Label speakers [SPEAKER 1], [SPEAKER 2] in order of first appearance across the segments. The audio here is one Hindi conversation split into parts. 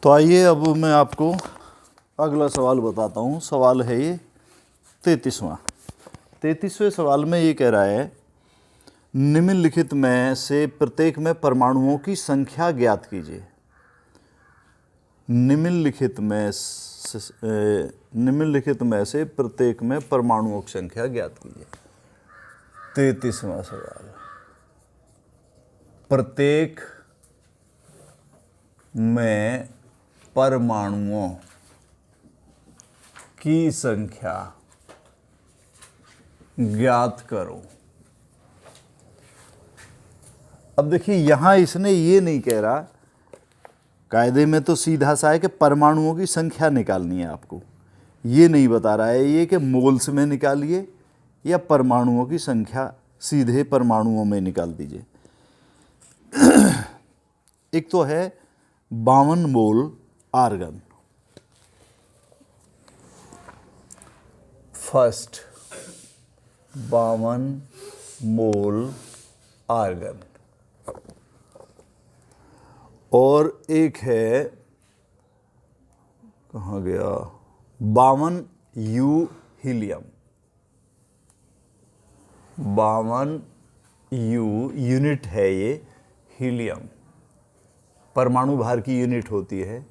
[SPEAKER 1] तो आइए अब मैं आपको अगला सवाल बताता हूँ। सवाल है ये 33वें सवाल में ये कह रहा है, निम्नलिखित में से प्रत्येक में परमाणुओं की संख्या ज्ञात कीजिए। निम्नलिखित में से प्रत्येक में परमाणुओं की संख्या ज्ञात कीजिए। 33वां सवाल, प्रत्येक में परमाणुओं की संख्या ज्ञात करो। अब देखिए यहां इसने ये नहीं कह रहा, कायदे में तो सीधा सा है कि परमाणुओं की संख्या निकालनी है आपको। ये नहीं बता रहा है ये कि मोल्स में निकालिए या परमाणुओं की संख्या सीधे परमाणुओं में निकाल दीजिए। एक तो है 52 मोल आर्गन। फर्स्ट 52 मोल आर्गन, और एक है, कहाँ गया, 52 यू हीलियम। 52 यू यूनिट है ये हीलियम, परमाणु भार की यूनिट होती है।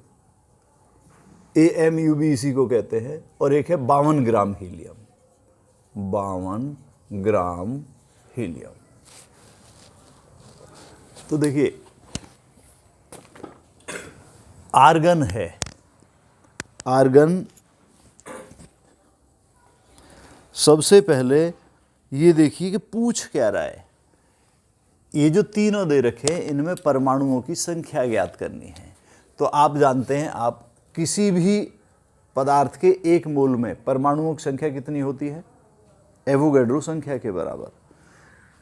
[SPEAKER 1] AMU भी इसी को कहते हैं। और एक है 52 ग्राम हीलियम। 52 ग्राम हीलियम। तो देखिए आर्गन है, आर्गन सबसे पहले ये देखिए कि पूछ क्या रहा है। ये जो तीनों दे रखे हैं इनमें परमाणुओं की संख्या ज्ञात करनी है। तो आप जानते हैं, आप किसी भी पदार्थ के एक मोल में परमाणुओं की संख्या कितनी होती है? एवोगैड्रो संख्या के बराबर।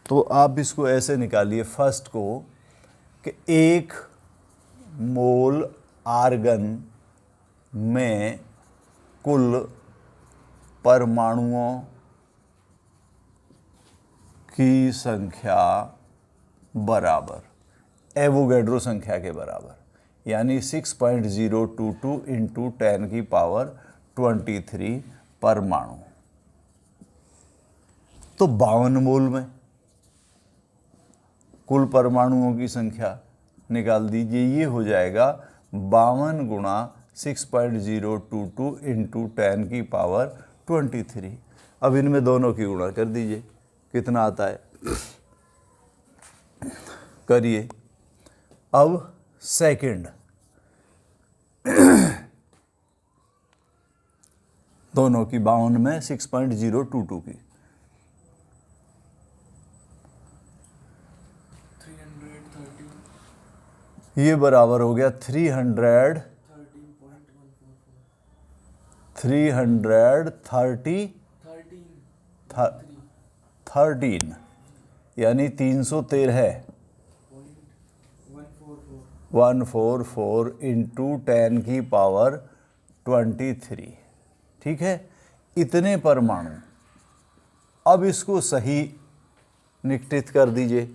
[SPEAKER 1] तो आप इसको ऐसे निकालिए फर्स्ट को कि 1 मोल आर्गन में कुल परमाणुओं की संख्या बराबर एवोगैड्रो संख्या के बराबर, यानी 6.022 इंटू 10 की पावर 23 परमाणु। तो 52 मोल में कुल परमाणुओं की संख्या निकाल दीजिए। ये हो जाएगा 52 गुणा 6.022 इंटू 10 की पावर 23। अब इनमें दोनों की गुणा कर दीजिए, कितना आता है करिए। अब सेकंड, दोनों की 52 में 6.022 की, 330, ये बराबर हो गया 13 यानी 313.144 इंटू 10 की पावर 23। ठीक है, इतने परमाणु। अब इसको सही निश्चित कर दीजिए।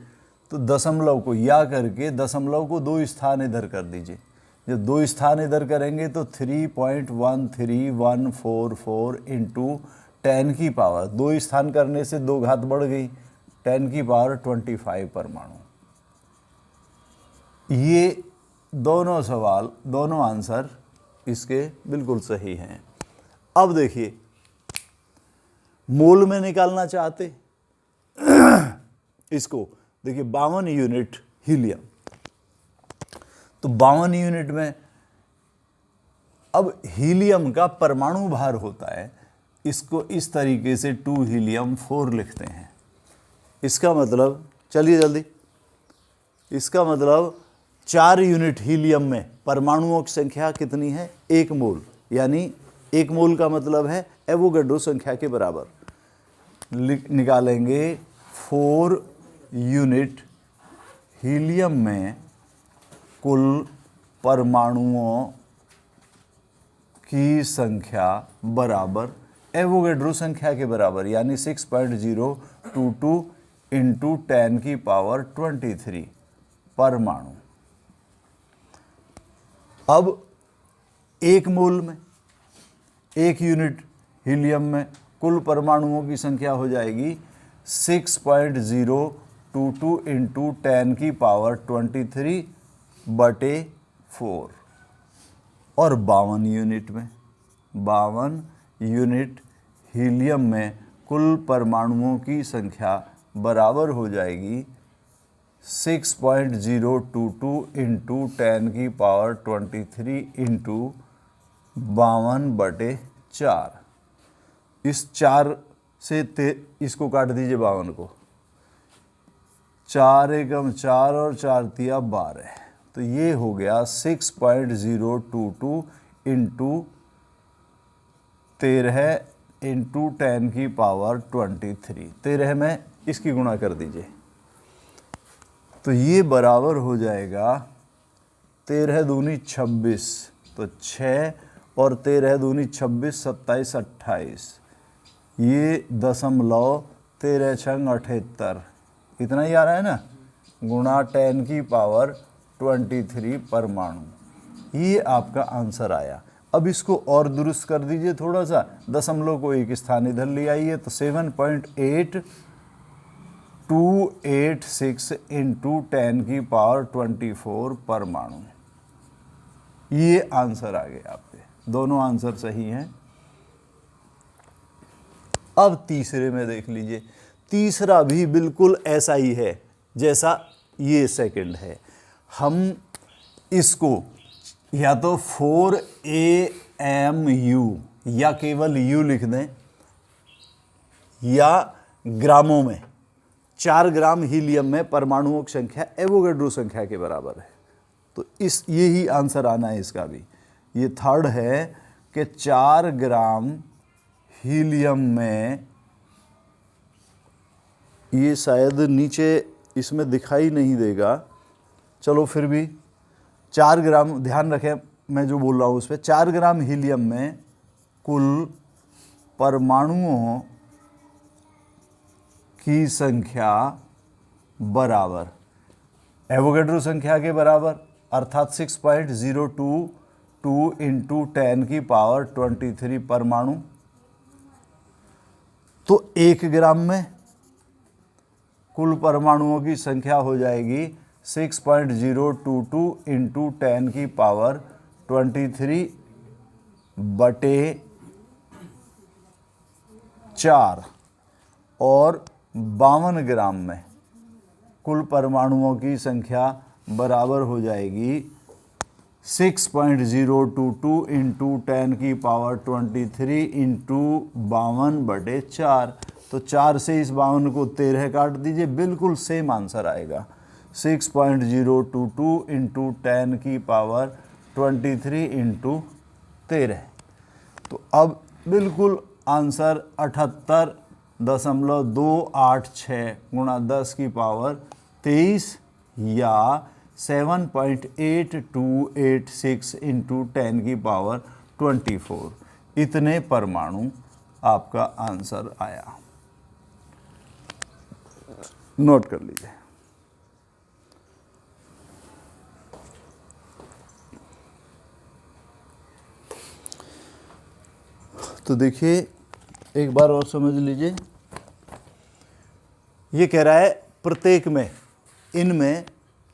[SPEAKER 1] तो दशमलव को या करके दशमलव को 2 स्थान इधर कर दीजिए। जब 2 स्थान इधर करेंगे तो 3.13144 इंटू 10 की पावर, 2 स्थान करने से 2 घात बढ़ गई, 10 की पावर 25 परमाणु। ये दोनों सवाल, दोनों आंसर इसके बिल्कुल सही हैं। अब देखिए मोल में निकालना चाहते इसको, देखिए 52 यूनिट हीलियम, तो 52 यूनिट में अब हीलियम का परमाणु भार होता है, इसको इस तरीके से 2 हीलियम 4 लिखते हैं। इसका मतलब, चलिए जल्दी, इसका मतलब 4 यूनिट हीलियम में परमाणुओं की संख्या कितनी है? 1 मोल, यानी 1 मोल का मतलब है एवोगैड्रो संख्या के बराबर। निकालेंगे 4 यूनिट हीलियम में कुल परमाणुओं की संख्या बराबर एवोगैड्रो संख्या के बराबर, यानी 6.022 इंटू 10 की पावर 23 परमाणु। अब 1 मोल में, 1 यूनिट हीलियम में कुल परमाणुओं की संख्या हो जाएगी 6.022 इंटू 10 की पावर 23/4। और 52 यूनिट में, 52 यूनिट हीलियम में कुल परमाणुओं की संख्या बराबर हो जाएगी 6.022 इंटू 10 की पावर 23 इंटू 52/4। इस 4 से इसको काट दीजिए 52 को, 4 एकम 4 और 4 तिया 12, तो ये हो गया 6.022 इंटू 13 इंटू 10 की पावर 23। 13 में इसकी गुणा कर दीजिए, तो ये बराबर हो जाएगा 13 दूनी 26, तो 6 और 13 दूनी 26, 27, 28, ये दशमलव 13 छंग 78, इतना ही आ रहा है ना, गुणा 10 की पावर 23 परमाणु। ये आपका आंसर आया। अब इसको और दुरुस्त कर दीजिए थोड़ा सा, दशमलव को एक स्थान इधर ले आइए, तो 7.8286 इंटू 10 की पावर 24 परमाणु। ये आंसर आ गए आपके, दोनों आंसर सही हैं। अब तीसरे में देख लीजिए, तीसरा भी बिल्कुल ऐसा ही है जैसा ये सेकंड है। हम इसको या तो 4AMU या केवल U लिख दें, या ग्रामों में 4 ग्राम हीलियम में परमाणुओं की संख्या एवोगैड्रो संख्या के बराबर है। तो यही आंसर आना है इसका भी। ये थर्ड है कि 4 ग्राम हीलियम में, ये शायद नीचे इसमें दिखाई नहीं देगा, चलो फिर भी 4 ग्राम, ध्यान रखें मैं जो बोल रहा हूँ उस पर, 4 ग्राम हीलियम में कुल परमाणुओं की संख्या बराबर एवोगैड्रो संख्या के बराबर, अर्थात 6.022 इंटू 10 की पावर 23 परमाणु। तो 1 ग्राम में कुल परमाणुओं की संख्या हो जाएगी 6.022 इंटू 10 की पावर 23/4। और 52 ग्राम में कुल परमाणुओं की संख्या बराबर हो जाएगी 6.022 इंटू 10 की पावर 23 इंटू 52/4। तो 4 से इस 52 को 13 काट दीजिए, बिल्कुल सेम आंसर आएगा, 6.022 इंटू 10 की पावर 23 इंटू 13। तो अब बिल्कुल आंसर 78.286 गुणा 10 की पावर 23 या 7.8286 इंटू 10 की पावर 24, इतने परमाणु आपका आंसर आया। नोट कर लीजिए। तो देखिए एक बार और समझ लीजिए, ये कह रहा है प्रत्येक में, इनमें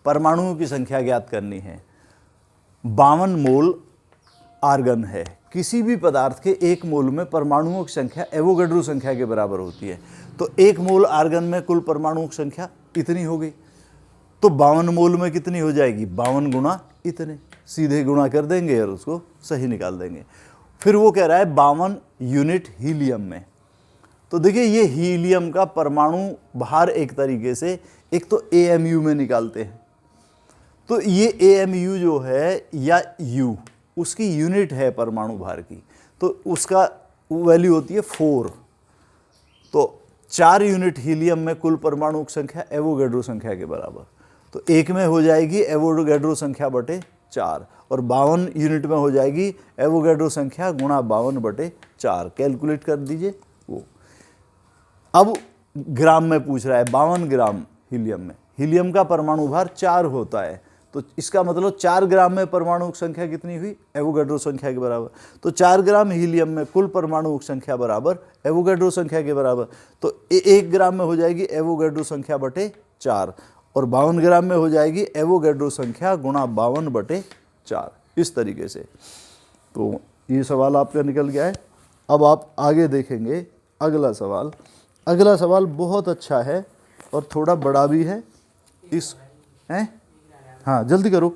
[SPEAKER 1] परमाणुओं की संख्या ज्ञात करनी है। 52 मोल आर्गन है। किसी भी पदार्थ के 1 मोल में परमाणुओं की संख्या एवोगैड्रो संख्या के बराबर होती है। तो 1 मोल आर्गन में कुल परमाणुओं की संख्या इतनी हो गई, तो 52 मोल में कितनी हो जाएगी, 52 गुणा इतने, सीधे गुणा कर देंगे और उसको सही निकाल देंगे। फिर वो कह रहा है 52 यूनिट हीलियम में। तो देखिए ये हीलियम का परमाणु भार एक तरीके से, एक तो AMU में निकालते हैं, तो ये AMU जो है या U, उसकी यूनिट है परमाणु भार की, तो उसका वैल्यू होती है 4। तो 4 यूनिट हीलियम में कुल परमाणु की संख्या एवोगैड्रो संख्या के बराबर, तो 1 में हो जाएगी एवोगैड्रो संख्या बटे 4, और 52 यूनिट में हो जाएगी एवोगैड्रो संख्या गुणा 52/4। कैलकुलेट कर दीजिए वो। अब ग्राम में पूछ रहा है, 52 ग्राम हीलियम में, हीलियम का परमाणु भार 4 होता है, तो इसका मतलब 4 ग्राम में परमाणु की संख्या कितनी हुई, एवोगैड्रो संख्या के बराबर। तो 4 ग्राम हीलियम में कुल परमाणु की संख्या बराबर एवोगैड्रो संख्या के बराबर। तो 1 ग्राम में हो जाएगी एवोगैड्रो संख्या बटे 4, और 52 ग्राम में हो जाएगी एवोगैड्रो संख्या गुणा 52 बटे 4, इस तरीके से। तो ये सवाल आपका निकल गया है। अब आप आगे देखेंगे अगला सवाल। अगला सवाल बहुत अच्छा है और थोड़ा बड़ा भी है। इस हैं, हाँ जल्दी करो।